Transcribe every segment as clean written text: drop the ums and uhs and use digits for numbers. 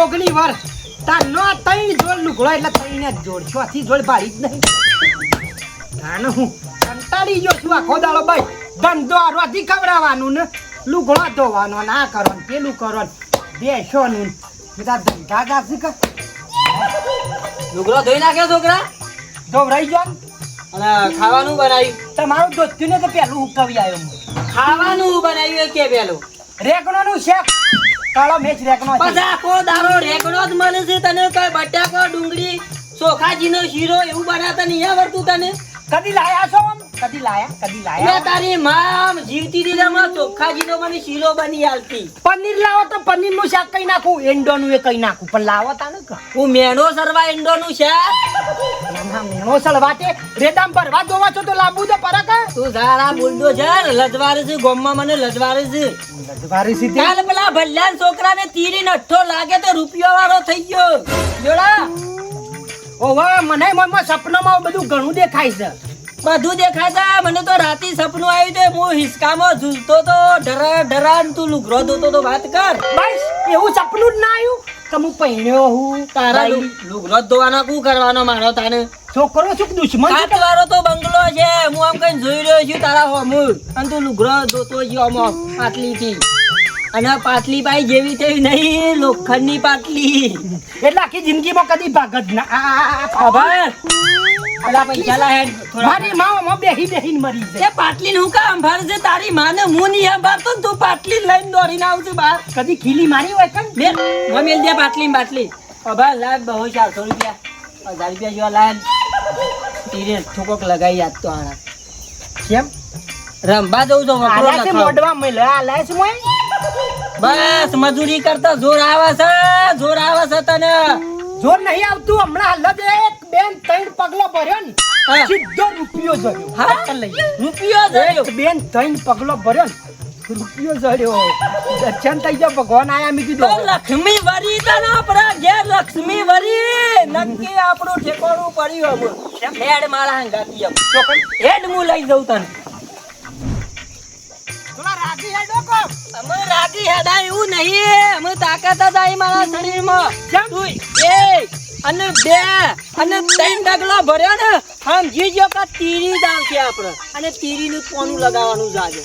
ઓગલી વાર તાનો તઈ જોડ લુગડો એટલે તઈને જ જોડ ચોથી જોડ ભાડી જ નહીં તાનો હું કંટાળી ગયો છું આખો દાડો ભાઈ ધંધો આરવાથી ખવડાવવાનું ને લુગડો ધોવાનો ના કરો ને પેલું કરો બેસોનું બધા ધંધા કાશી કર લુગડો ધોઈ નાખ્યો છોકરા ધોવરાઈ ગયો અને ખાવાનું બનાવ્યું તમારું દોસ્તું ને તો પેલું ઉકવી આવ્યો ખાવાનું બનાવ્યું કે પેલું રેકણોનું શેક કાળો મેચ રેકણો છે. પછી આખો દારો રેગડો જ મળે છે તને કઈ બટાકો ડુંગળી ચોખાજીનો શીરો એવું બનાવતા નહીં આવડતું તને કદી લાયા છો આમ કદી લાયા તારી માં જીવતી દીધામાં ચોખાજીનો મને શીરો બની આલતી પનીર લાવો તો પનીર નું શાક કઈ નાખું એંડોનું એ કઈ નાખું પણ લાવો તાને કા હું મેણો સરવા ઈંડોનું શાક ના મેણો સળવાટે રેડામ ભરવા જોવા છો તો લાંબુ તો પરક તું ઝારા બોલતો છે લજવારે છે ગોમમાં મને લજવારે છે લજવારી સીધી કાલ પેલા ભલ્યાન છોકરાને તીરી નઠ્ઠો લાગે તો રૂપિયો વાળો થઈ ગયો જોડા ઓવે મને મનમાં સપનામાં બધું ઘણું દેખાય છે બધું દેખાતા મને તો રાતે સપનું આવ્યું તે હું હિસકામાં ઝૂલતો તો ડરાન તું લુગરો ધોતો તો વાત કર બસ એવું સપનું જ ના આવ્યું કે હું પહેણ્યો હું તારા લુગરો ધોવાનો શું કરવાનો મારો તાને છોકરો શું દુશ્મન છે કાટ વાળો તો બંગલો છે હું આમ કઈ જોઈ રહ્યો છું તારા હોમું અને તું લુગરો ધોતો છે આમાં પાટલી થી અને પાટલી પાઈ જેવી તેવી નહીં લોખંડની પાટલી એટલે આખી જિંદગીમાં કદી ભાગત ના ખબર પેલા પૈસા લાય મારી માં બેહીને મરી જાય એ પાટલી નું કામ અંભાર છે તારી માને હું નહીં અંભારતો ને તું પાટલી લઈને દોડીને આવશે બહાર કદી ખીલી મારી હોય કન મેલ દે પાટલી ને બાટલી અભાર લાય બહુ 400 રૂપિયા 1000 રૂપિયા જેવા લાય તીરે ઠોકોક લગાઈ યાદ તો આના કેમ રંબા દઉં તો વકરો આલા છે લખાવ મોડવા મેલે આલા છે મોય બસ મજૂરી કરતા જોર આવે છે તને જોર નહીં આવતું હમણાં હાલ જ એક બેન 3 પગલો ભર્યો ને હા. સીધો રૂપિયો જડ્યો હા રૂપિયો જોયો એક બેન 3 પગલો ભર્યો ને રૂપિયો જડ્યો દર્શન થઈ ગયો ભગવાન આયા મી તો કીધું લક્ષ્મી વરી તને આપણા ઘેર લક્ષ્મી વરી નક્કી આપણું ઠેકોણું પડ્યું હવે હેડ મારા હંગાતી હેડ હું લઈ જઉં તને થોડા રાગી હેડો કો અમે રાગી હેડા એવું નહીં અમે તાકાત જ આવી મારા શરીરમાં કેમ? તું 1 અને 2 અને 3 ડગલો ભર્યો ને સમજી ગયો કે તીરી દાવ છે આપણે અને તીરીનું પોનું લગાવવાનું જાજે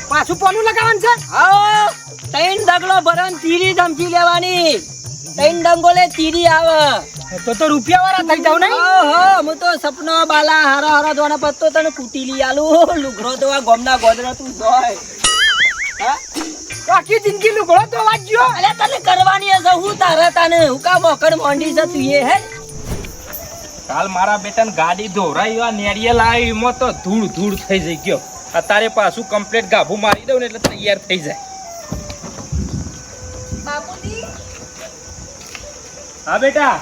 પાછું પોનું લગાવવાનું છે હા 3 ડગલો ભર્યો ને તીરી સમજી લેવાની 3 ડંગોલે તીરી આવે તો રૂપિયા વાળા થઈ જાવ નહીં ઓહો હું તો સપનો બાલા હારા દોના પત્તો તને કૂટી લઈ આલું લુગરો તો આ ગોમના ગોદરા તું જોય હા આખી જિંદગી લુગડો તો વાગ્યો અલે તને કરવાની હશે હું તારા તાને હું કા મોકડ મોંડી છે તું એ હે કાલ મારા બેટાને ગાડી ધોરાઈ આ નેરિયે લાવી મો તો ધૂળ થઈ જઈ ગયો અત્યારે પાછું કમ્પ્લીટ ગાભું મારી દઉં ને એટલે તૈયાર થઈ જાય બાપુજી હા બેટા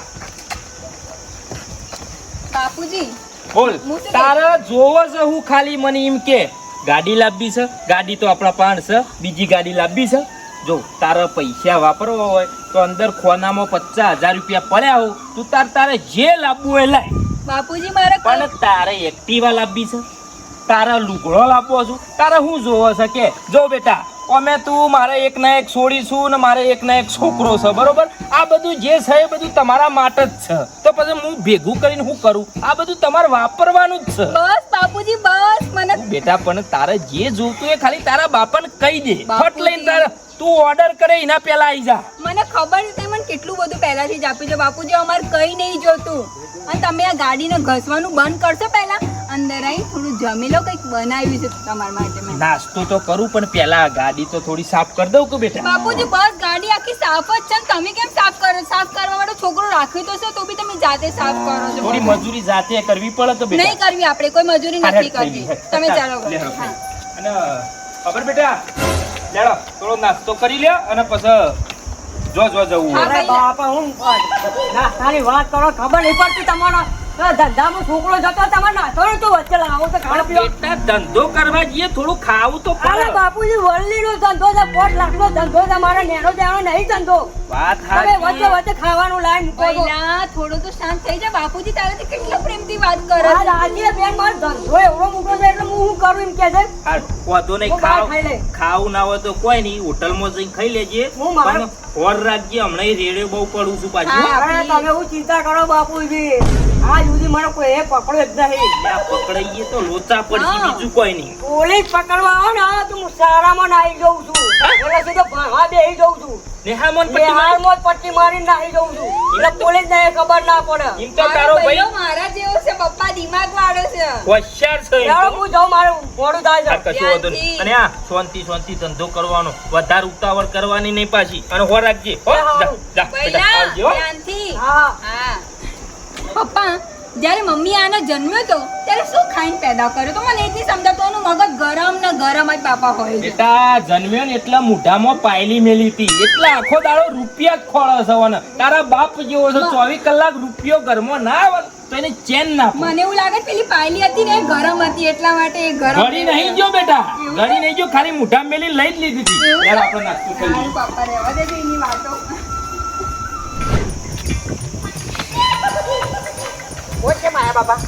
બાપુજી બોલ હું શું તારે જોવો છે હું ખાલી મને એમ કે ગાડી લાવવી છે ગાડી તો આપણા પાણ છે બીજી ગાડી લાવવી છે જો તારે પૈસા વાપરવા હોય તો અંદર ખોનામાં 50,000 રૂપિયા પડ્યા હો તું તારે જે લાવવું હોય લાય બાપુજી મારે પણ તારે એક્ટિવા લાવવી છે તારા લુગડો લાવવો છું તારે શું જોવો છે કે જો બેટા અમે તું મારે એક ના એક છોડીશું ને મારે એક ના એક છોકરો છે બરોબર આ બધું જે છે એ બધું તમારા માટે જ છે તો પછી હું ભેગું કરીને શું કરું આ બધું તમારે વાપરવાનું જ છે બસ બાપુજી બસ મને બેટા પણ તારે જે જોતું એ ખાલી તારા બાપાને કહી દે ફટ બાપુજી. લઈને તારે તું ઓર્ડર કરે એના પહેલા આવી જા મને ખબર નથી મને કેટલું બધું પહેલાથી જ આપ્યું છે બાપુજી અમારે કઈ નહીં જોતું અને તમે આ ગાડીને ઘસવાનું બંધ કરશો પહેલા અંદર આવી થોડું જમી લો કંઈક બનાવ્યું છે તમારા માટે મેં નાસ્તો તો કરું પણ પહેલા ગાડી તો થોડી સાફ કરી દઉં કે બેટા બાપુજી બસ ગાડી આખી સાફ જ છે ને તમે કેમ સાફ કરો સાફ કરવા માટે છોકરો રાખ્યો તો છે તો બી તમે જાતે સાફ કરો છો થોડી મજૂરી જાતે કરવી પડે તો બેટા નહીં કરવી આપણે કોઈ મજૂરી નથી કરવી તમે ચાલો લે, ઘરે. હા. અને ખબર બેટા લેડો થોડો નાસ્તો કરી લે અને પછી જો જવું હા, હોય. ભાઈ. બાપા હું નાસ્તાની વાત કરો ખબર નહીં પડતી તમારો ધંધામાં છોકરો જતો તમારે નાસ્તો તો વચ્ચે લાવો તો ખાવા પીવા બેટા ધંધો કરવા જઈએ થોડું ખાવું તો અરે પડે બાપુજી વરલીનો ધંધો છે 5 લાખનો ધંધો છે મારો નેનો દેવાનો નહીં ધંધો વાત તમે વચ્ચે હાચી. વચ્ચે ખાવાનું લાઈન મૂકો છો. પહેલા થોડું તો શાંત થઈ જા બાપુજી તારાથી કેટલા પ્રેમથી વાત કરો આ રાજ્ય બેન મારો ધંધો એવડો મોટો છે એટલે હું શું કરું એમ કે છે આ વાંધો નહીં હું બહાર ખાઈ ખાવ લે. ખાવું ના હોય તો કોઈ નહીં હોટલમાં જઈને ખાઈ લેજે હું મારો- પણ હોર રાખજે હમણાં રેડિયો બહુ પડું છું પાછું હા. અરે તમે હું ચિંતા કરો બાપુજી, આ સુધી મને કોઈ એ પકડ્યો જ નહીં. આ પકડાઈએ તો લોચા પડશે હા. બીજું કોઈ નહીં. પોલીસ પકડવા આવે ને તો હું સારામાં નાહી જઉં છું. એટલે સીધો ભણવા બેસી જઉં છું. નેહામોન એ પટ્ટી મારી. હાલમાં જ પટ્ટી મારીને નાહી જઉં છું. એટલે પોલીસને એ ખબર ના પડે. એમ તો તારો મારો ભાઈ ભઈઓ મારા જેવો છે, પપ્પા દિમાગ વાળો છે. હોશિયાર છે એમ ચાલો તો. હું જાઉં, મારું મોડું થાય આ છે. કશું વાંધો નહીં. અને આ શાંતિ શાંતિ ધંધો કરવાનો, વધારે ઉતાવળ કરવાની નહીં પાછી. અને હોર રાખજે હો. જા, જા, બેટા, ભઈલા, આવજે હો. ધ્યાનથી. હા હા. પપ્પા જ્યારે મમ્મી આનો જન્મ્યો તો ત્યારે શું ખાઈને પેદા કર્યો તો મને એ જ નહીં સમજાતું. એનું મગજ ગરમ ને ગરમ જ બાપા હોય છે. બેટા જન્મ્યો ને એટલા મોઢામાં પાયલી મેલી હતી એટલે આખો દાડો રૂપિયા જ ખોળે છે ને. તારા બાપ જેવો છે, 24 કલાક રૂપિયો ઘરમાં ના આવે તો એને ચેન ના પડે. મને એવું લાગે છે પેલી પાયલી હતી ને એ ગરમ હતી એટલા માટે એ ગરમ ઘડી નહીં જો બેટા, ઘડી નહીં જો, ખાલી મોઢા મેલી લઈ જ લીધી હતી. એવું? યાર આપણે નાસ્તો કરી લઈએ. સારું પપ્પા રહેવા દેજો એની વાતો. કોણ છે માયા બાપા?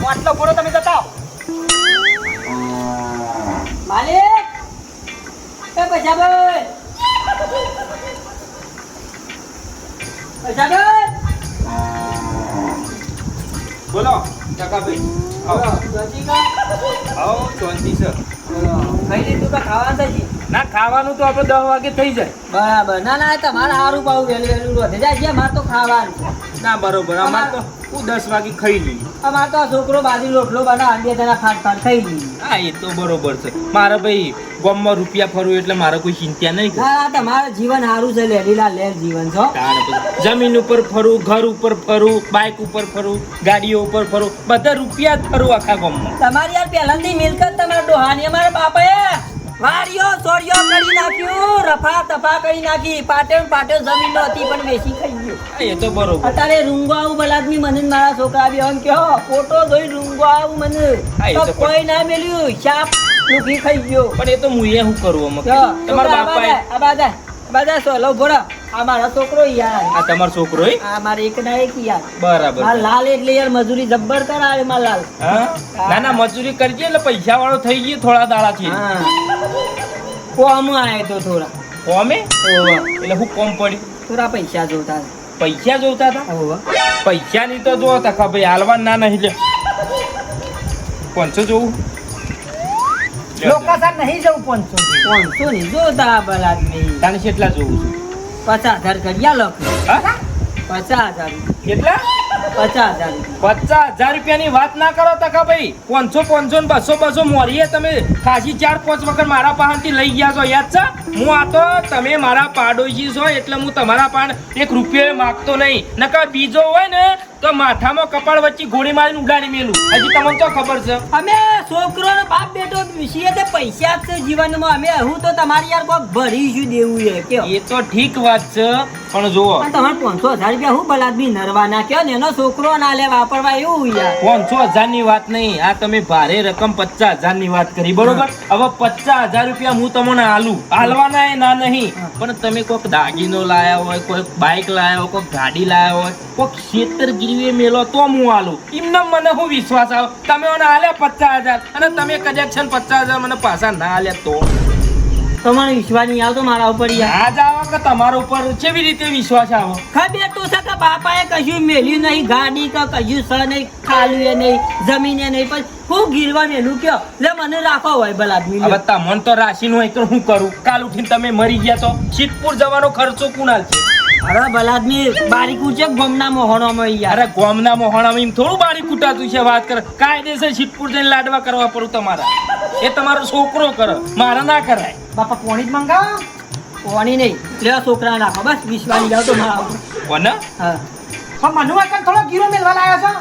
આટલો ઘોડો તમે જતા આવો. માલિક એ પૈસાભાઈ, પૈસાભાઈ બોલો કાકાભાઈ. આવો. રસિકા, આવો, શાંતિ છે. ખાઈ લીધું કે ખાવાનું છે? ના ખાવાનું તો આપણે 10 વાગે થઈ જાય. બરાબર. ના ના તમારે સારું પાવું વહેલું વહેલું રોધે જાય છે. મારે તો ખાવાનું. ના બરોબર, અમારે તો હું 10 વાગે ખાઈ લઈએ. અમારે તો આ છોકરો બાજરી રોટલો બનાવે, બે જણા ખાટ ખાટ ખાઈ લઈએ. હા એ તો બરોબર છે. મારે ભાઈ ગામમાં રૂપિયા ફરવું એટલે મારે કોઈ ચિંતા નહીં. ના તમારું જીવન સારું છે, લેડીલા લેર જીવન છો. તાણે પછી જમીન ઉપર ફરું, ઘર ઉપર ફરું, બાઇક ઉપર ફરું, ગાડીઓ ઉપર ફરું, બધા રૂપિયા જ ફરું આખા ગામમાં. તમારી યાર પહેલાની મિલકત તમારા ડોહાની અમારા બાપાએ વારિયો સોરિયો કરી નાખ્યું, રફા તફા કરી નાખી. પાટે જમીન નહોતી પણ વેચી ખાઈ ગયો. હા, એ તો બરોબર. અત્યારે રૂંગો આવું બલાદમી મને ને મારા છોકરા બી એમ કહો ફોટો જોઈ રૂંગો આવું મને હા, એ તો તો કોઈ ના મેલ્યું, શાપ નુકી ખાઈ ગયો. પણ એ તો હું શું કરું આમાં? જો, તમારા છોકરા બાપાએ આ બધા ભોરા આ મારા છોકરો યાર, આ તમારો છોકરો હે? આ મારે એક ના એક યાર. બરાબર. આ લાલ એટલે યાર મજૂરી જબ્બર કરાવે મારા લાલ. હા ના ના મજૂરી કરજે એટલે પૈસા વાળો થઈ ગયો થોડા દાડાથી. હા કોમ આયો તો થોડા. કોમે ઓવા. એટલે હું કોમ પડ્યું? થોડા પૈસા જોતા પૈસા જોતા હતા? ઓવા. પૈસાની તો જો તકા ભાઈ હાલવા ના નહીં લે. 500 જોવું? લોકેશન નહીં જવું 500. 500 ની જોતા બલાદમી. તાને કેટલા જોવું છું? 50,000 કર્યા લખ. હા 50,000. કેટલા? 50,000. 50,000 રૂપિયાની વાત ના કરો તકા ભાઈ. 500 ને 200 મોરીએ તમે ખાસી 4-5 વખત મારા પાસેથી લઈ ગયા છો, યાદ છે? હું આ તો તમે મારા પાડોશી છો એટલે હું તમારા પાસે 1 રૂપિયો માગતો નહીં. નકર બીજો હોય ને તો માથામાં કપાળ વચ્ચે ગોળી મારીને ઉડાડી મેલું. હજી તમને તો ખબર છે. અમે છોકરો ને બાપ બેટો વિશે તે પૈસા જ છે જીવનમાં. અમે હું તો તમારી યાર કોક ભરીશું દેવું છે કયો. એ તો ઠીક વાત છે પણ જુઓ પણ તમારે 500,000 રૂપિયા હું બલાદમી નરવાના કયો ને એનો છોકરો ના લે વાપરવા એવું યાર. 500,000 ની વાત નહીં, આ તમે ભારે રકમ 50,000 ની વાત કરી બરોબર. હવે 50,000 રૂપિયા હું તમને હાલવાના એ ના નહીં, પણ તમે કોઈક દાગીનો લાયા હોય, કોઈક બાઇક લાયા હોય, કોઈક ગાડી લાયા હોય, કોઈક ખેતર ગીરવે મેલો તો હું હાલું. એમને મને હું વિશ્વાસ આવે તમે મને હાલ્યા 50,000 અને તમે કદાચ છે ને 50,000 મને પાછા ના હાલ્યા તો તમારો વિશ્વાસ નહીં આવતો મારા ઉપર યાર. આજ આવો કે તમારા ઉપર કેવી રીતે વિશ્વાસ આવો? ખબર તો છે કે બાપાએ કશું મેલ્યું નહીં, ગાડી કે કશું છે નહીં, ખાલું નહીં, જમીને નહીં, પણ હું ગીરવા મેલું કયો લે મને રાખો હોય બલાદમી. હવે તમને તો રાશિ હોય તો હું કરું? કાલ ઉઠીને તમે મરી ગયા તો સિદ્ધપુર જવાનો ખર્ચો કુણાલ છે? અરે બલાદમી બારી કૂચે ગમના મોહણોમાં યાર. અરે ગોમના મોહણામાં એમ થોડું બારી કૂટાતું છે વાત કરે. કાયદેસર સિદ્ધપુર જઈને લાડવા કરવા પડું તમારા. એ તમારો છોકરો કરે, મારા ના કરાય. બાપા પોણી જ મંગાવો. કોની નહીં લેવા છોકરા નાખો બસ વિશ્વાસ જાવ તો મારા ઉપર. કોને? હા પણ મનુ કાકા થોડો ગીરો મેલવા લાવ્યો છો.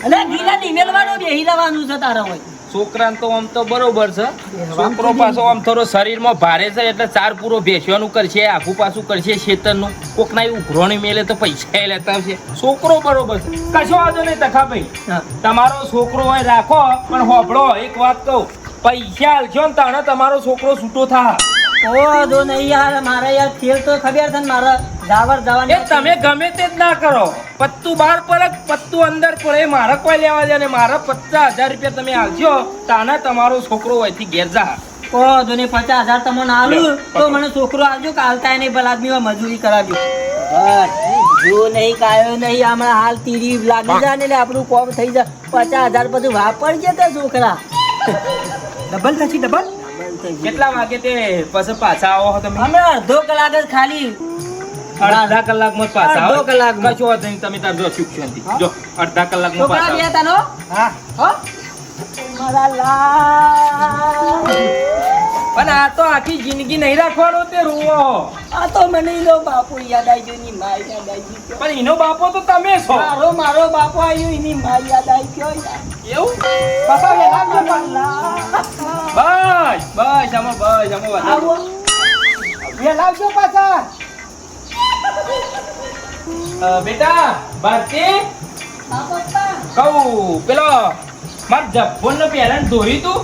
એટલે ગીલા નિમેલવાનું બેહી રહેવાનું છે તારા હોય. છોકરાને તો આમ તો બરોબર છે. છોકરો પાછો આમ થોડો શરીરમાં ભારે છે એટલે 4 પૂરો ભેસવાનું કરશે, આખું પાછું કરશે ખેતરનું. કોકના ઉઘરોણી મેલે તો પૈસા લેતા આવશે. છોકરો બરોબર છે, કશો વાંધો નહીં તખાભાઈ. હા તમારો છોકરો હોય રાખો, પણ હોભળો એક વાત કહું, પૈસા આલશો ને તાણે તમારો છોકરો છૂટો થા. ઓ જો નહીં યાર મારા યાર ખેલ તો ખબર છે ને મારા જાવર એ જવાની. તમે ગમે તે જ ના કરો, પત્તું બહાર પડે પત્તું અંદર પડે, એ મારે કોઈ લેવા દે ને. મારા 50,000 રૂપિયા તમે આલશો તાને તમારો છોકરો અહીંથી ઘેર જા. કો તો ને 50,000 તમને આલું તો મને છોકરો આવજો કાલતા નહીં ભલા આદમી મજૂરી કરાવજો બસ જો નહીં કાયો નહીં હમણાં હાલ તીરી લાગી જાય ને એટલે આપણું કોમ થઈ જાય 50,000 પછી વાપરજે તે છોકરા ડબલ થશે ડબલ. કેટલા વાગે તે પછી પાછા આવો છો તમે? હમણાં અડધો કલાક જ ખાલી અડધા કલાકમાં જ પાછા આવો? અડધો કલાકમાં. કશો વાંધો નહીં, તમે તાર જો સુખ શાંતિ. જો અડધા કલાકમાં છોકરા પાછા બે આવો. તનો હા હો મારા લાલ પણ આ તો આખી જિંદગી નહીં રાખવાનો તે રૂવો. આ તો મને એનો બાપુ યાદ આવી ગયો એની માય યાદ આવી ગયો પણ એનો બાપો તો તમે છો. મારો બાપુ આવ્યો એની માય યાદ આવી ગયો એવું? પાછા વહેલા આવજો પણ. બસ બસ આમાં વધારો. આવો વહેલા આવજો પાછા. બેટા ભારતી હા પપ્પા કહું પેલો માર જબ્બોન પેરણ ધોઈ તું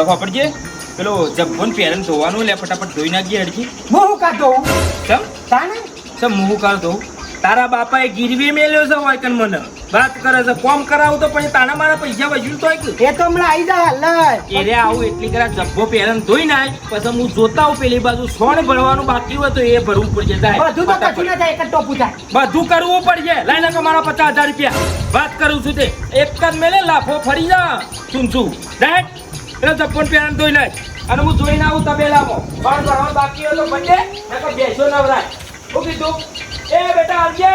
વાપરજે પેલો જબ્બોન પેરણ ધોવાનું લે ફટાફટ ધોઈ નાખજે હડકી. હું હું કાઢો ચમ તાને ચમ હું કર દઉં. તારા બાપાએ ગીરવી મેલ્યો છે હોય કન મને વાત કરે છે કોમ કરાવું તો પછી તાના મારા પૈસા વસૂલ તો એ તો હમણાં આવી જાય હાલ. એ રે આવું એટલી કરા જબ્બો પેરણ ધોઈ નાખ પછી હું જોતા આવું પેલી બાજુ સોણ ભરવાનું બાકી હોય તો એ ભરવું પડશે જાય બધું તો કશું ના થાય એક જ ટોપું થાય. બધું કરવું પડશે. લઈ લે મારા 50,000 રૂપિયા વાત કરું છું તે એક જ મેલે લાફો ફરી જા શું રાઈટ એટલે જપ્પન પેરણ ધોઈ નાખ અને હું જોઈને આવું તબેલામાં સોણ ભરવાનું બાકી હોય તો બચે નકર બેસો નવરાય. હું કીધું એ બેટા આવજે.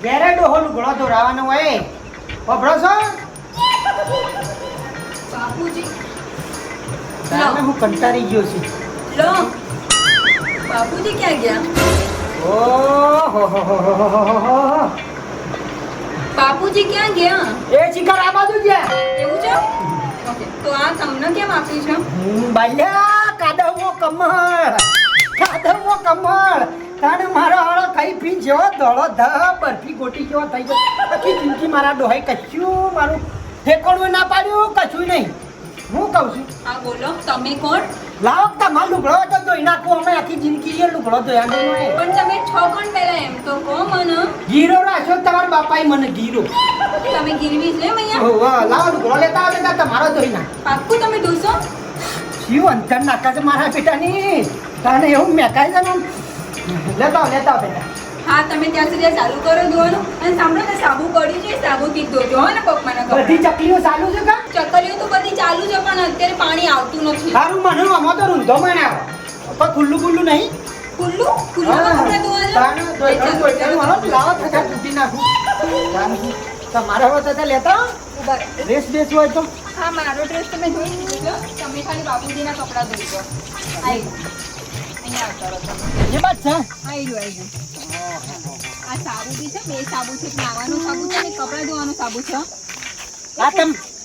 ઘેરે ડોહો લુગડો ધોરાવાનો હોય પભળો છો. બાપુજી તાને હું કંટાળી ગયો છું. લો બાપુજી ક્યાં ગયા ઓહો હો હો હો હો હો. બાપુજી ક્યાં ગયા એ શિખર આ બાજુ ગયા. એવું છે ઓકે તો આ તમને કેમ આપી છે બાલ્યા કાદવમો કમળ કાદવમો કમળ તાણે મારો હાળો ખાઈ પી જેવો ધોળો ધ બરફી ગોટી જેવો થઈ ગયો. આખી જિંદગી મારા ડોહાઈ કશું મારું ઠેકોણું ના પાડ્યું કશું નહીં. હું કહું છું હા બોલો તમે કોણ લાવો તમારો લુગડો તો ધોઈ નાખો. અમે આખી જિંદગી એ લુગડો ધોયા નહીં હોય. પણ તમે છો કોણ પહેલા એમ તો કહો મને ગીરો રાખ્યો તમારા બાપાએ મને ગીરો. તમે ગીરવી છે અહીંયા ઓહો, લાવો લુગડો લેતા આવે તો તમારો ધોઈ નાખ. પાક્કું તમે ધોશો શિવ અંતર નાખા છે મારા બેટાની. તાને એવું મેકાઈ છે ને લેતા બેટા. હા તમે ત્યાં સુધી આ ચાલુ કરો ધોવાનું અને સાંભળો ને સાબુ પડી છે સાબુથી જ ધોજો હો ને પપ્પાના બધી કપડાં ચકલીઓ ચાલુ છે કા? ચકલીઓ તો બધી ચાલુ છે પણ અત્યારે પાણી આવતું નથી સારું મને આમાં તો રૂંધો બનાવો પણ ખુલ્લું ખુલ્લું નહીં. ખુલ્લું ખુલ્લામાં કપડાં ધોવાના તાને ધોઈકાનું હાલો ને, લાવો થતા તૂટી નાખું. તાને તમારા હવે થતા લેતા આવો. ઉભા રહો. ડ્રેસ બેસ હોય તો હા મારો ડ્રેસ તમે ધોઈ દીધો તમે ખાલી બાપુજીના કપડાં ધોઈ દો આવી અહીંયા આવતા રહો તમે એ બાત છે. આવી ગયું આ સાબુ બી છે બે સાબુ છે એક નાવાનું સાબુ છે અને એક કપડાં ધોવાનું સાબુ છે આ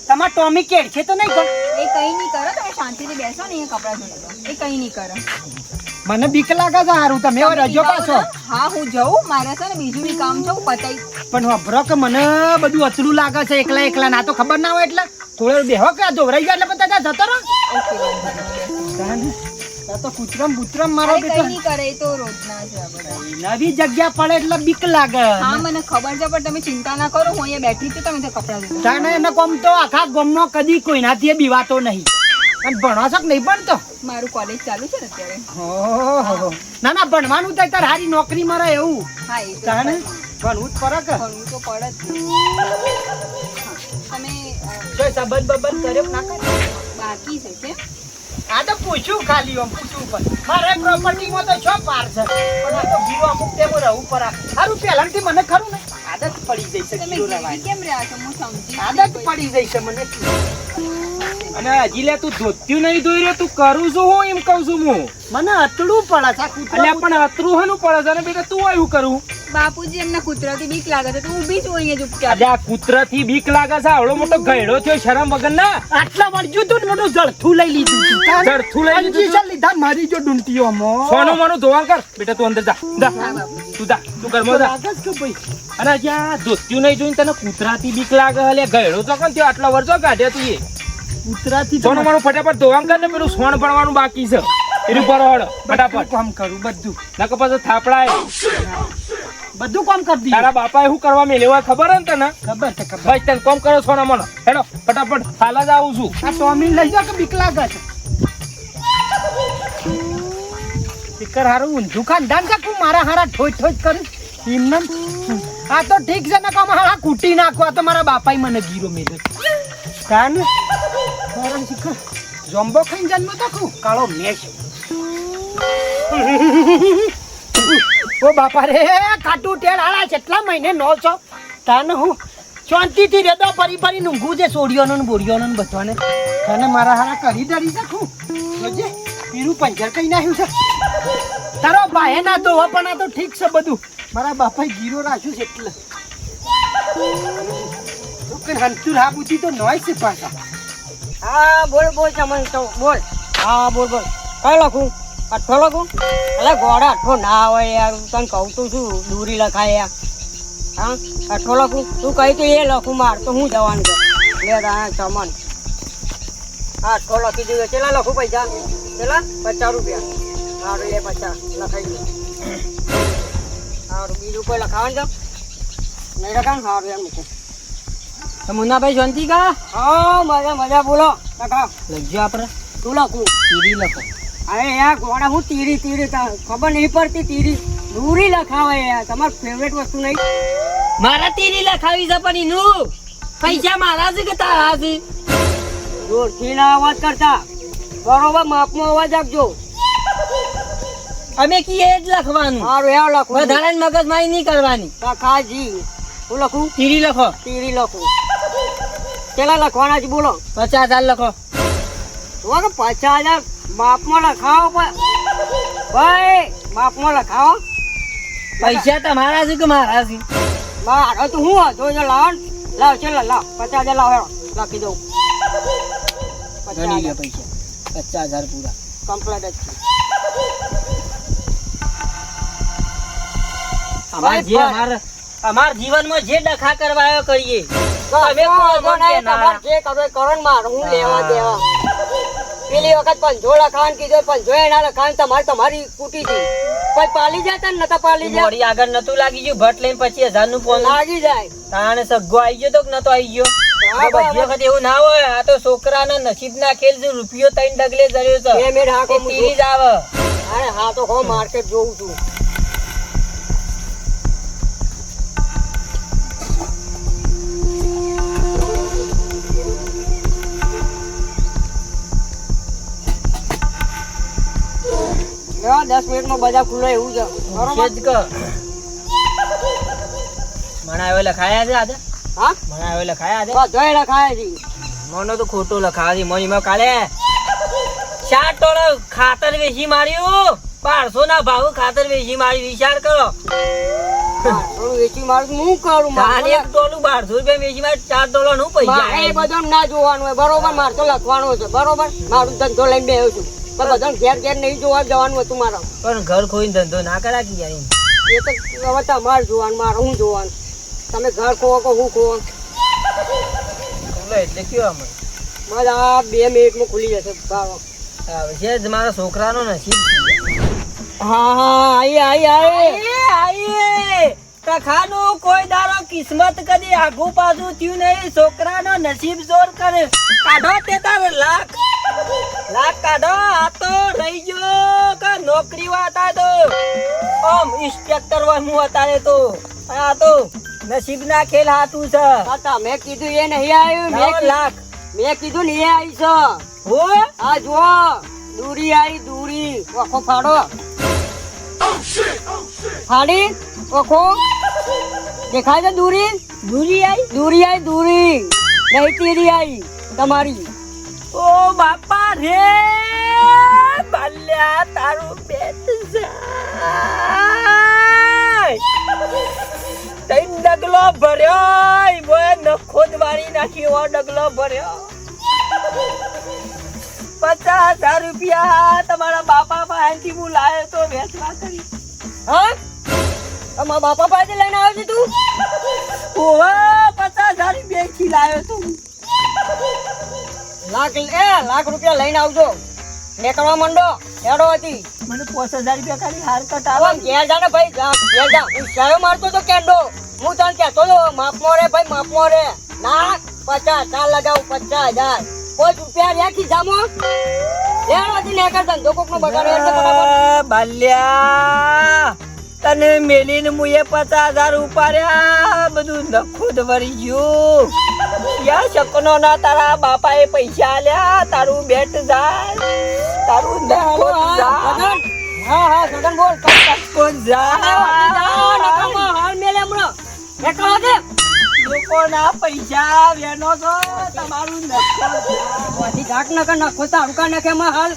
તમાર ટોમી કેડ છે તો નહીં કર. એ કઈ નહીં કરો તમે શાંતિથી બેસો ને અહીંયા કપડાં ધોઈ દો એ કઈ નહીં કરો મને બીક લાગે છે હારું તમે હવે રજો પાછો. હા હું જઉં મારે છે ને બીજું બી કામ છે હું પતાઈ પણ વાપરો કે મને બધું અતરું લાગે છે એકલા એકલા ના તો ખબર ના હોય એટલે થોડો બેહો કે ધોવરાઈ ગયા એટલે બધા જતો રહો. ઓકે વાંધો નહીં. આ તો કૂતરમ બુતરમ મારો અરે કઈ બેટો નહીં કરે એ તો રોજના છે આ બધા નવી જગ્યા પડે એટલે બીક લાગે. હા મને ખબર છે પણ તમે ચિંતા ના કરો હું અહીંયા બેઠી છું તમે તો કપડાં ધોઈ દો તાણે એને કોમ તો આખા ગામમાં કદી કોઈનાથી એ બીવાતો નહીં. અને ભણવા શક નહીં ભણતો. મારું કોલેજ ચાલુ છે ને અત્યારે ઓહો. ના ના ભણવાનું તો તાર હારી નોકરી મળે એવું. હા એ તો તાણે છે. ભણવું જ પડે કે. ભણવું તો પડે જ તમે કોઈ સંબંધ બંધ કર્યો કે ના કર્યો? બાકી છે કે આ તો પૂછ્યું ખાલી આમ પૂછવું પણ મારે પ્રોપર્ટીમાં તો છો પાર છે પણ આ તો ગીરો અમુક તેમ રહું પર સારું પહેલાંથી મને ખરું ને આદત પડી જઈ છે તમે ગીરો ગીરવી રહેવાની. કેમ રહ્યા છો હું સમજી આદત પડી જઈ છે મને. અને હજી લે તું ધોત્યું નહીં ધોઈ રહ્યો તું કરું છું હું એમ કહું છું હું. મને અતડું પડે છે આ કૂતરો. અલ્યા પણ અતરું હનું પડે છે અને બેટા તું આવ્યું કરું. બાપુજી એમના કૂતરાથી બીક લાગે છે તો ઊભી છું અહીંયા ચૂપચાપ અલ્યા કૂતરાથી બીક લાગે છે આવડો મોટો ગયડો થયો શરમ વગર ના. આટલા વળગ્યું તું ને મોટું જળથું લઈ લીધું તું. જળથું લઈ લીધું તું? અંજીસા લીધા મારી જો ડુંટીઓમાં. સોનું મોનું ધોવા કર બેટા તું અંદર જા જા તું જા તું ઘરમાં જા. લાગે છે કે ભાઈ અને જ્યાં ધોત્યું નહીં જોઈને તને કૂતરાથી બીક લાગે અલ્યા ગયડો તો કોણ થયો આટલા વર્ષો કાઢ્યા તું એ કૂતરાથી તો સોનું મોનું ફટાફટ ધોવા કર ને પેલું સોણ ભણવાનું બાકી છે એનું પર હળ બધું ફટાફટ કામ કરું બધું. નકર પછી થાપડાય બધું કામ કરી દીધું. તારા બાપાએ શું કરવા મેલ્યો હોય ખબર હે ને તને? ખબર છે ખબર. ભાઈ તને કોમ કરો છો ને મને હેડો ફટાફટ હાલ જ આવું છું. આ ટોમીન લઈ જાઓ કે બીક લાગે છે? સ્પીકર હારું ઊંધું ખાનદાન છે કે મારા હારા ઠોચ ઠોચ કરું એમને આ તો ઠીક છે ને કામ હારા કૂટી નાખો. આ તો મારા બાપાએ મને ગીરો મેલ્યો કાન મારા શીખર જોમ્બો ખાઈને જન્મ તો ખું કાળો મેશ. ઓ બાપા રે કાટું તેલ હાલા કેટલા મહિને નો છો તાને હું શાંતિથી રેદો ફરી ફરી ઊંઘું છે સોડિયોનો ને બોડિયોનો ને બધાને તને મારા હારા કરી ડરી શકું જોજે પીરું પંચર કઈ નાખ્યું છે તારો ભાઈ ના દો પણ આ તો ઠીક છે બધું મારા બાપાએ ગીરો રાખ્યું છે એટલે હંતુ રાબુતી તો નોય છે પાછા. હા બોલ બોલ ચમન તો બોલ. હા બોલ બોલ કઈ લખું? અઠ્ઠો લખું? એટલે ગોળા અઠ્ઠો ના હોય યાર તને કહું તો શું દૂરી લખાય યાર. હા અઠ્ઠો લખું તું કહી તો એ લખું માર તો હું જવાનું છે લે તારા ચમન. હા અઠ્ઠો લખી દીધો. કેટલા લખું પૈસા? કેટલા? 50 રૂપિયા. સારું એ 50 લખાઈ દો. સારું બીજું કોઈ લખાવાનું છે નહીં લખાણ? સારું એમ મૂકું. મુન્નાભાઈ શાંતિ કા? હા મજા મજા બોલો લખાવ લખજો આપણે. તું લખું? તીરી લખો. અરે યાર ગોળા હું તીરી તીરી ખબર નહીં પડતી. તીરી દૂરી લખાવે યાર તમારી ફેવરેટ વસ્તુ નહીં. મારા તીરી લખાવી છે પણ એનું પૈસા મારા છે કે તારા છે? જોરથી ના અવાજ કરતા બરોબર માપમાં અવાજ આપજો. અમે કીએ જ લખવાનું. સારું એવું લખું. વધારે મગજમારી નહીં કરવાની. કાકાજી હું લખું? તીરી લખો. તીરી લખું. કેટલા લખવાના છે બોલો? 50,000 લખો. 50,000 માપમાં લખાવો ભાઈ માપમાં લખાવો. પૈસા તમારા છે કે મારા છે? મારા તો હું હતો લાવ લાવ ચલો લાવ 50,000 લાવ લખી દઉં. પૈસા 50,000 પૂરા કમ્પ્લીટ જ છે. અમાર જીવનમાં જે ડખા કરવાયો કરીએ તમે જે કરો કરો ને માર હું લેવા દેવા. પેલી વખત પંજો લખાવાનું કીધું પંજો એના લખાવાનું તમારી કુટી હતી કોઈ પાલી જતા ને નતા પાલી જાય. મોડી આગળ નતું લાગી ગયું ભટ લઈને 25,000 નું ફોન લાગી જાય. તાણે સગ્ગો આવી ગયો તો કે નતો આવી ગયો? બધી વખત એવું ના હોય. આ તો છોકરાના નસીબ ના ખેલ છે. રૂપિયો 3 ડગલે જર્યો છે તીરી જ આવે. અરે હા તો હું માર્કેટ જોઉં છું. લેવા 10 મિનિટમાં બધા ખુલ્લો એવું છે. મને આવ્યો લખાયા છે આજે? હા મને આવ્યો લખાયા છે બધોય લખાયા છે. મને તો ખોટું લખાવી મને કાલે 4 ટોળો ખાતર વેચી માર્યું. 500 ના ભાવ ખાતર વેચી મારી. વિચાર કરો. વેચી મારું હું કરું? એક ટોલું 1200 રૂપિયા વેચી મારી. 4 ટોળો નું પૈસા એ બધું ના જોવાનું હોય બરોબર. મારે તો લખવાનું છે બરોબર. મારું ધંધો લઈને બેહું છું બધા ઘેર ઘેર નહીં જોવા જવાનું હતું મારા. પણ ઘર ખોઈને ધંધો ના કરા કે યાર. એ તો હવે તમારે જોવાનું મારે હું જોવાનું. તમે ઘર ખોવો કે હું ખોવો એટલે કયો અમે બસ આ 2 મિનિટમાં ખુલી જશે. છે જ મારા છોકરાનો નસીબ. હા હા આઈ ખાનું કોઈ દારો કિસ્મત કદી આગુ પાછું થયું નહીં. છોકરાનો નસીબ જોર કરે. કાઢો તે તાર લાખ કાઢો. આ તો રહી ગયો કે નોકરી હતા તો આમ ઇન્સ્પેક્ટર હું હતા તો આ તો નસીબ ના ખેલ હાથું છે. મેં કીધું એ નહીં આવ્યું. મેં કીધું ને એ આવી છે. હો આ જો દૂરી આવી દૂરી. ઓખો ફાડો ફાડી ઓખો દેખાય છે દૂરી. દૂરી આવી દૂરી નહીં તીરી આવી તમારી. ઓ બાપા રે બાલ્યા તારું બેટ જાય. ડગલો ભર્યો બોય નખોદ વાળી નાખી. એવો ડગલો ભર્યો. 50,000 રૂપિયા તમારા બાપા પાસેથી હું લાવ્યો તો વેચવા કરી. હા તમારા બાપા પાસે લઈને આવ્યો છે તું? ઓહો 50,000 રૂપિયા થી લાવ્યો તું. લાખ રૂપિયા લઈને આવજો. નીકળવા માંડો હેડો હતી મને 5000 રૂપિયા ખાલી હાર કટ હવે આવે ઘેર જા ને ભાઈ જા ઘેર જા હું સાયો મારતો તો કેન્ડો હું તને કહેતો તો માપમાં રે ભાઈ માપમાં રે ના 50 ચાલ લગાવું 50000 કોઈ રૂપિયા રહ્યા ખીચામાં હેડો હતી નીકળ ધંધો કોકનો બગાડો એટલે બરાબર બાલ્યા તને મેલીને મુએ 50000 ઉપાડ્યા બધું નખુદ વળી ગયું યા શકનો ના તારા બાપાએ પૈસા આલ્યા તારું બેટ જાય તારું નખુદ જાય હા હા સગન બોલ નખુદ જાય હાલ મેલે હમણાં નીકળો દે લોકોના પૈસા વેનો છો તમારું નખુદ પછી ઘાટ નકર નાખો તારું કા નાખે એમાં હાલ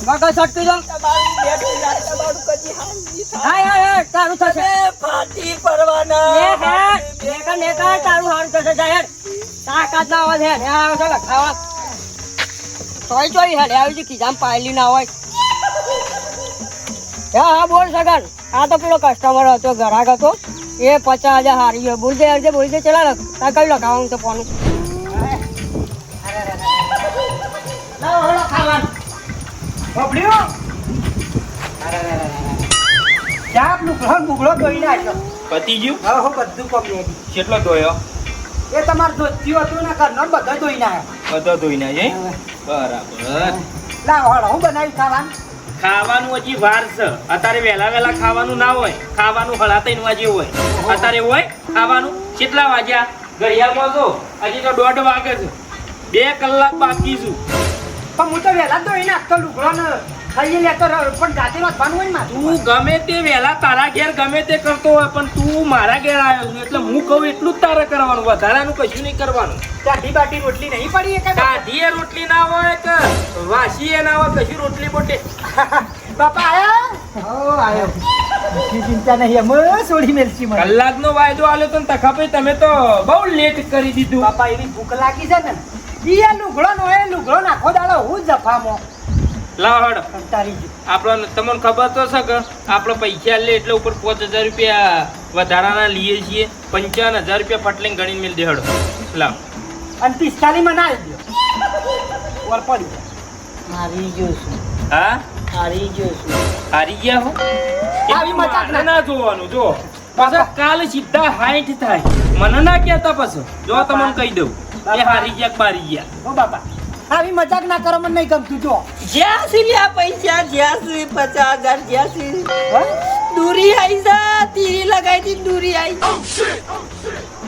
વગર છટકી દો તમારું બેટ જાય તમારું કદી હાલ નહીં થાય હા હા તારું થશે તમે ફાટી પડવાના નેકર તારું હારું થશે જાહેર તાકાત ના હોય હે આવો છો ખાવા તોય ચોરી હેડે આવી છે ખીજામ પાયલી ના હોય હા હા બોલ સગન આ તો પેલો કસ્ટમર હતો ગ્રાહક હતો એ 50000 હારી ગયો બોલ દે ચલા લખ તા કઈ લખાવું તો ફોન લાવો હળો ખાવાનું બબડ્યો ચા લુગડો બુગડો ધોઈ નાખ્યો પતી ગયું હવે હું બધું કમ્પ્લીટ કેટલો ધોયો એ તમારે ધોત્યું હતું ને ઘરનો ને બધો ધોઈ નાખ્યો બધો ધોઈ નાખે બરાબર લાવો હળો હું બનાવી ખાવાનું ખાવાનું હજી વાર છે અત્યારે વહેલા ખાવાનું ના હોય ખાવાનું 3:30 વાગે હોય અત્યારે હોય ખાવાનું કેટલા વાગ્યા ઘડિયાળમાં જો હજી તો 1:30 વાગે છે 2 કલાક બાકી છું પણ હું તો વહેલા ધોઈ નાખતો લુગડો ને ખાઈ લેતો પણ જાતે વાંચવાનું હોય ને માથું તું ગમે તે વહેલા તારા ઘેર ગમે તે કરતો હોય પણ તું મારા ઘેર આવ્યો છું એટલે હું કહું એટલું જ તારે કરવાનું વધારાનું કશું નહીં કરવાનું દાઢી બાટી રોટલી નહીં પડી એક દાઢીએ રોટલી ના હોય કે વાસીએ ના હોય કશું રોટલી બોટે બાપા આયા ઓ આયો કશી ચિંતા નહીં અમે સોડી મેલસી મને કલાકનો વાયદો આલ્યો તો તખા ભાઈ તમે તો બહુ લેટ કરી દીધું બાપા એવી ભૂખ લાગી છે ને ઈ લુગડો નો એ લુગડો નાખો દાડો હું જફામો લાવ હડ કંટાળી ગયો આપણને તમને ખબર તો છે કે આપણે પૈસા લે એટલે ઉપર 5000 રૂપિયા વધારાના લઈએ છીએ 55000 રૂપિયા ફટલીને ગણીને મિલ દે હડો લાવ અને 45 માં ના આવી ગયો ઓર પડી હારી ગયો છું હા હારી ગયો છું હારી ગયા હો આવી મજાક ના. ના જોવાનું જો પાછા કાલ સીધા 60 થાય મને ના કહેતા પાછો જો તમને કહી દઉં એ હારી ગયા કે મારી ગયા ઓ બાપા આવી મજાક ના કરો મને નહીં ગમતું જો જ્યાં સુધી આ પૈસા જ્યાં સુધી 50000 જ્યાં સુધી હે? દૂરી આવી જા તીરી લગાઈ દી દૂરી આવી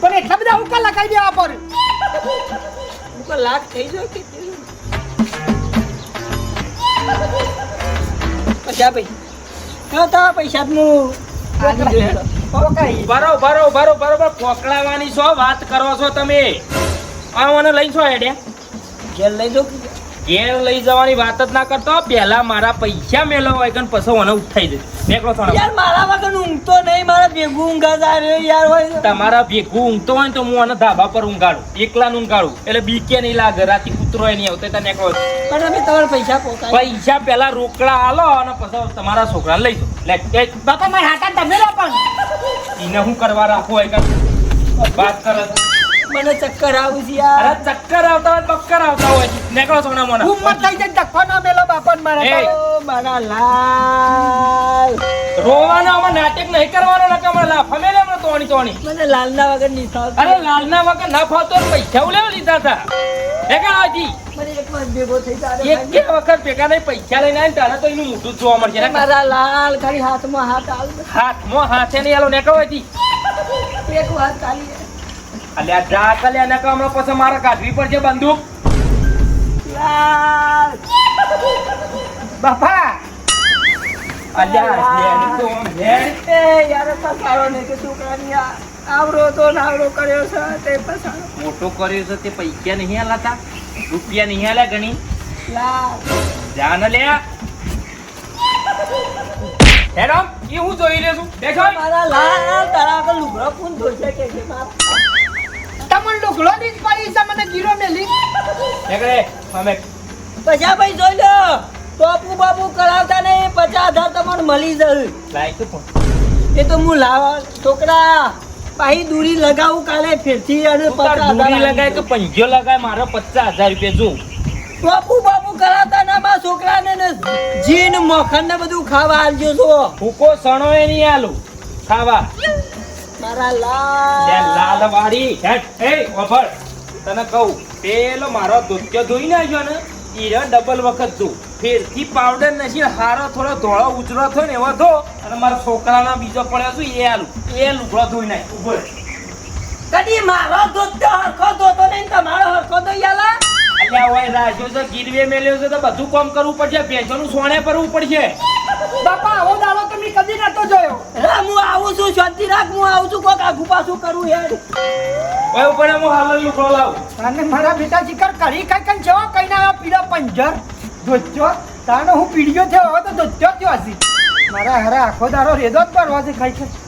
પણ એટલા બધા હુકા લગાઈ દેવા પર મુકો લાખ થઈ જાય કે પૈસા ભાઈ હા તા પૈસા હું બરોબર પકડાવાની છો વાત કરો છો તમે આ મને લઈ છો હેડ્યા ઘેર લઈ જાઉં ઘેર લઈ જવાની વાત જ ના કરતો પહેલા મારા પૈસા મેલો હોય કે પછી મને ઉઠાઈ દે નીકળો છો યાર મારા વગર ઊંઘતો નહીં મારા ભેગું ઊંઘા જાય યાર હોય તમારા ભેગું ઊંઘતો હોય ને તો હું આને ધાબા પર ઊંઘાડું એકલાનું ઊંઘાડું એટલે બીકે નહીં લાગે રાતે કૂતરો નહીં આવતો ત્યાં નીકળો પણ અમે તમારા પૈસા પોકાય પૈસા પહેલા રોકડા આલો અને પછી તમારા છોકરાને લઈ જાઓ લે બાપા મારા હાટા તમે લો પણ એને શું કરવા રાખવું હોય કે વાત કરે છે. મને ચક્કર આવું છે યાર અરે ચક્કર આવતા હોય બક્કર આવતા હોય નીકળો સોના મોના ઉંમર થઈ જાય ધક્કો ના મેલો બાપા ને મારા એ. ઓ મારા લાલ રોવાનો આમાં નાટક નહીં કરવાનો નકર હમણાં લાફા મેલે હમણાં તોણી મને લાલના વગર નહીં થાવતું. અરે લાલના વગર ના ફાવતો હોય પૈસા ઉલેવા લીધા હતા નીકળ હાજી મને એક વાર ભેગો થઈ જાય એક કે વખત ભેગા નહીં પૈસા લઈને આવીને તારે તો એનું મોઢું જ જોવા મળશે નીકળ. મારા લાલ ખાલી હાથમાં હાથ આલ હાથમાં હાથે નહીં આલો નીકળો અહીંથી. એક વાત ખાલી અલ્યા જા કલ્યા નકર હમણાં પછી મારે કાઢવી પડશે બંદૂક લાલ બાપા અલ્યા હેડ તો હેડ. એ યાર પસારો નહીં કે છોકરાની આવરો તો નાવરો કર્યો છે તે પસારો મોટો કર્યો છે તે પૈસા નહીં આલાતા રૂપિયા નહીં આલ્યા ગણી લાલ જાન લ્યા હેડો એ હું જોઈ રહ્યો છું બેઠો મારા લાલ તારા આગળ લુગડો કોણ ધોશે કે છે મારા તમને લુગડો ની જ પડી છે મને ગીરો મેલી નીકળે અમે પૈસા ભાઈ જોઈ લો ટોપુ બાપુ કરાવતા નહીં 50000 તમને મળી જશે લાઈક તો પણ એ તો હું લાવા છોકરા પાહી દૂરી લગાવું કાલે ફેરથી અને તું તાર 50000 દૂરી લગાય કે પંજો લગાય મારો 50000 રૂપિયા જો ટોપુ બાપુ કરાતા ના મારા છોકરાને ને જીન મખન ને બધું ખાવા આલજો છો ભૂકો સણો એ નહીં આલું ખાવા મારા લે લાલ વાળી હેટ એ વફળ તને કહું પેલો મારો દૂધ્યો ધોઈ નાખ્યો ને ઈરે ડબલ વખત ધો ફેરથી પાવડર નથી હારો થોડો ધોળો ઉજળો થયો ને એવો ધો અને મારા છોકરાના બીજો પડ્યો છું એ આલું એ લુગડો ધોઈ નાખ ઉભો રહે. કદી મારો દૂધ હરખો દોતો નહીં તમારો હરખો દઈ આલા અલ્યા ઓય રાજો તો ગીરવે મેલ્યો છે તો બધું કામ કરવું પડશે ભેંસોનું સોણે ભરવું પડશે બાપા આવો દાડો તો મેં કદી નતો જોયો. હું આવું છું શાંતિ રાખ હું આવું છું કોક આગુ પાછું કરું યાર ઓય ઉપર હું હાલ લુગડો લાવું અને મારા બેટા જીકર કરી કઈ કઈ જેવો કઈ ના પીળો પંજર ધોત્યો તાનો હું પીળ્યો થયો હવે તો ધોત્યો થયો હસી મારા હારા આખો દારો રેદો જ કરવો છે ખાઈ ખાઈ